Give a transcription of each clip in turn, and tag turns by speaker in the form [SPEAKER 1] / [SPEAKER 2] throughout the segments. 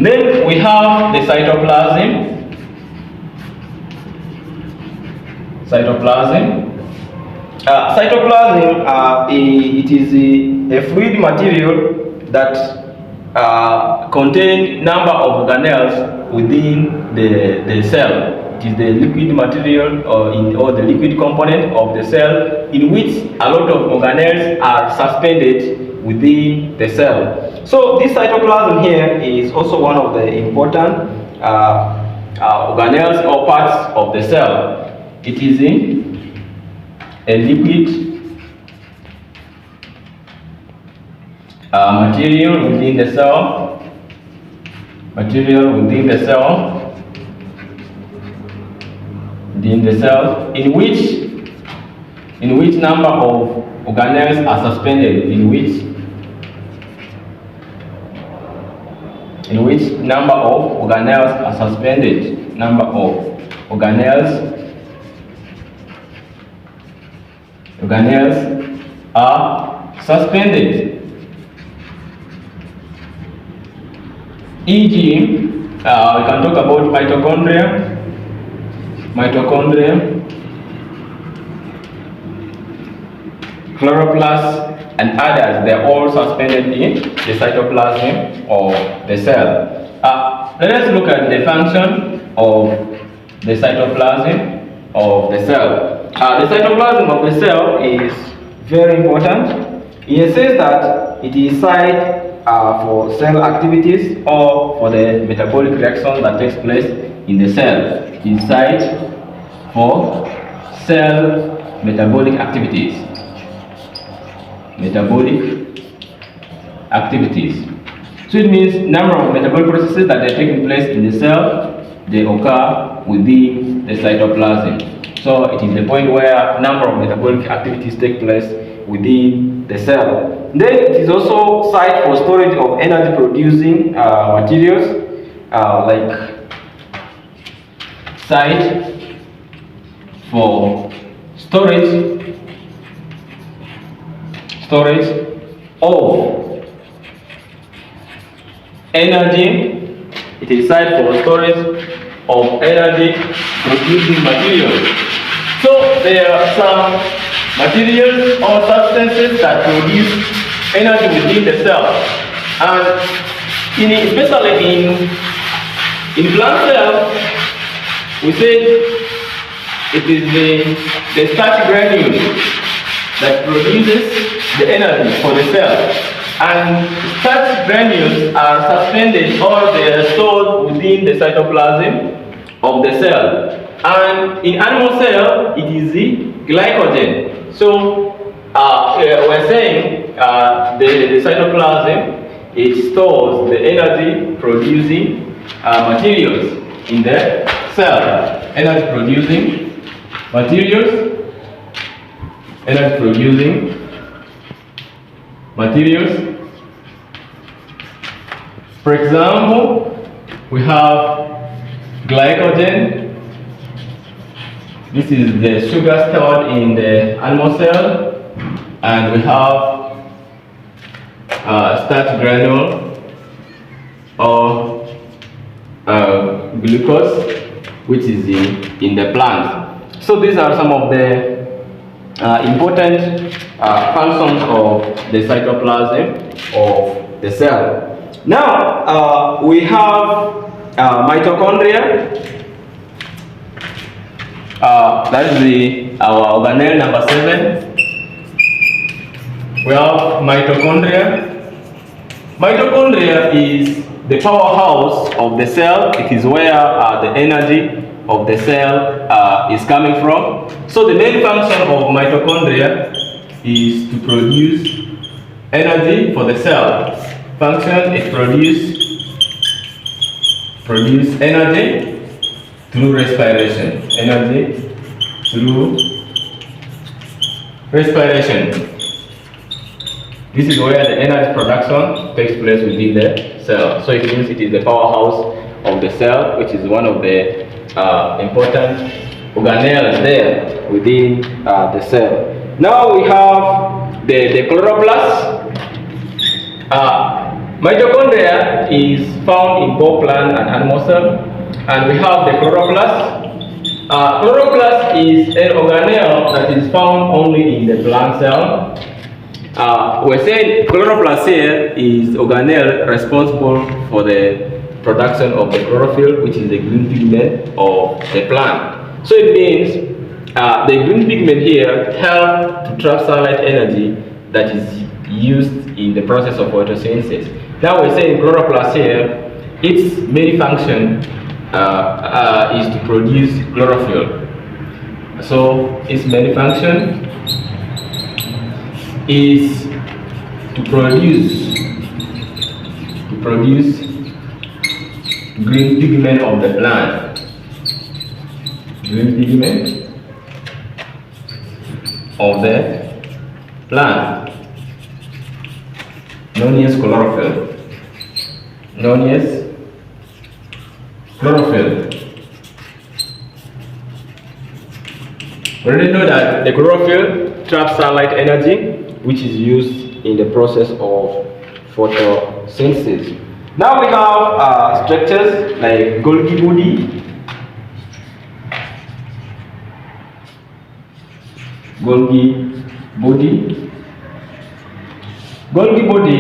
[SPEAKER 1] Then we have the cytoplasm. Cytoplasm. Cytoplasm, it is a fluid material that contain number of organelles within the cell. It is the liquid material or the liquid component of the cell in which a lot of organelles are suspended within the cell. So this cytoplasm here is also one of the important organelles or parts of the cell. It is in a liquid material within the cell. Material within the cell. Within the cell, in which number of organelles are suspended, in which number of organelles are suspended, number of organelles are suspended. E.g., we can talk about mitochondria, chloroplast, and others. They are all suspended in the cytoplasm of the cell. Let us look at the function of the cytoplasm of the cell. The cytoplasm of the cell is very important in a sense that it is site for cell activities or for the metabolic reaction that takes place in the cell. It is site for cell metabolic activities. So it means number of metabolic processes that are taking place in the cell, they occur within the cytoplasm. So it is the point where number of metabolic activities take place within the cell. Then it is also site for storage of energy producing materials, like site for storage of energy. It is site for storage of energy producing materials. So there are some materials or substances that produce energy within the cell, and especially in plant cells, we say it is the starch granule that produces the energy for the cell, and starch granules are suspended or they are stored within the cytoplasm of the cell. And in animal cell, it is the glycogen. So we're saying the cytoplasm, it stores the energy producing materials in the cell. Energy producing materials. For example, we have glycogen. This is the sugar stored in the animal cell, and we have starch granule or glucose, which is in the plant. So these are some of the important functions of the cytoplasm of the cell. Now we have mitochondria. That is our organelle number 7. We have mitochondria. Mitochondria is the powerhouse of the cell. It is where the energy of the cell is coming from. So the main function of mitochondria is to produce energy for the cell. Function is produce energy through respiration. Energy through respiration. This is where the energy production takes place within the cell. So it means it is the powerhouse of the cell, which is one of the important organelles there within the cell. Now we have the chloroplast. Mitochondria is found in both plant and animal cell, and we have the chloroplast. Chloroplast is an organelle that is found only in the plant cell. We're saying chloroplast here is organelle responsible for the production of the chlorophyll, which is the green pigment of the plant. So it means the green pigment here helps to trap sunlight energy that is used in the process of photosynthesis. Now we're saying chloroplast here, its main function is to produce chlorophyll. So its main function is to produce green pigment of the plant. Green pigment of the plant, known as chlorophyll. Known as chlorophyll. We already know that the chlorophyll traps sunlight energy, which is used in the process of photosynthesis. Now we have structures like Golgi body, Golgi body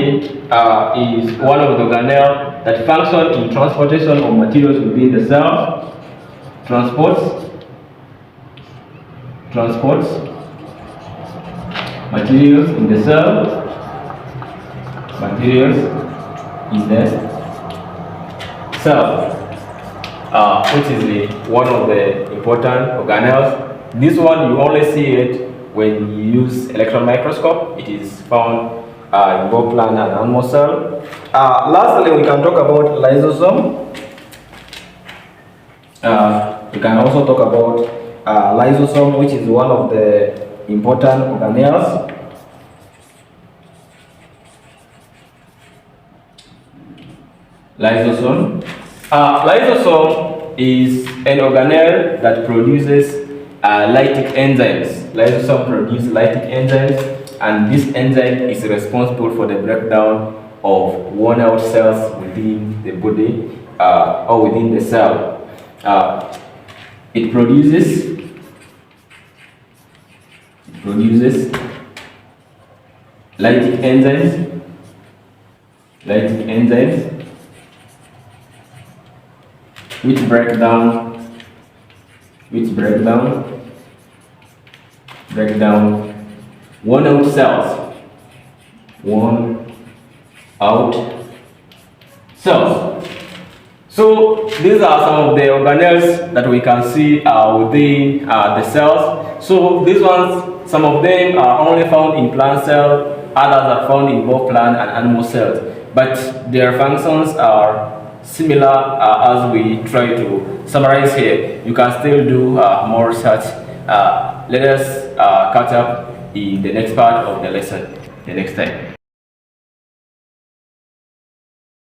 [SPEAKER 1] is one of the organelles that function in transportation of materials within the cell, transports materials in the cell, which is one of the important organelles. This one you only see it when you use electron microscope. It is found in both plant and animal cell. Lastly, we can talk about lysosome. We can also talk about lysosome, which is one of the important organelles. Lysosome. Lysosome is an organelle that produces lytic enzymes. Lysosome produces lytic enzymes, and this enzyme is responsible for the breakdown of worn out cells within the body or within the cell. It produces lytic enzymes, which break down worn out cells. So these are some of the organelles that we can see within the cells. So these ones, some of them are only found in plant cells, others are found in both plant and animal cells, but their functions are similar. As we try to summarize here, you can still do more research. Let us catch up in the next part of the lesson the next time.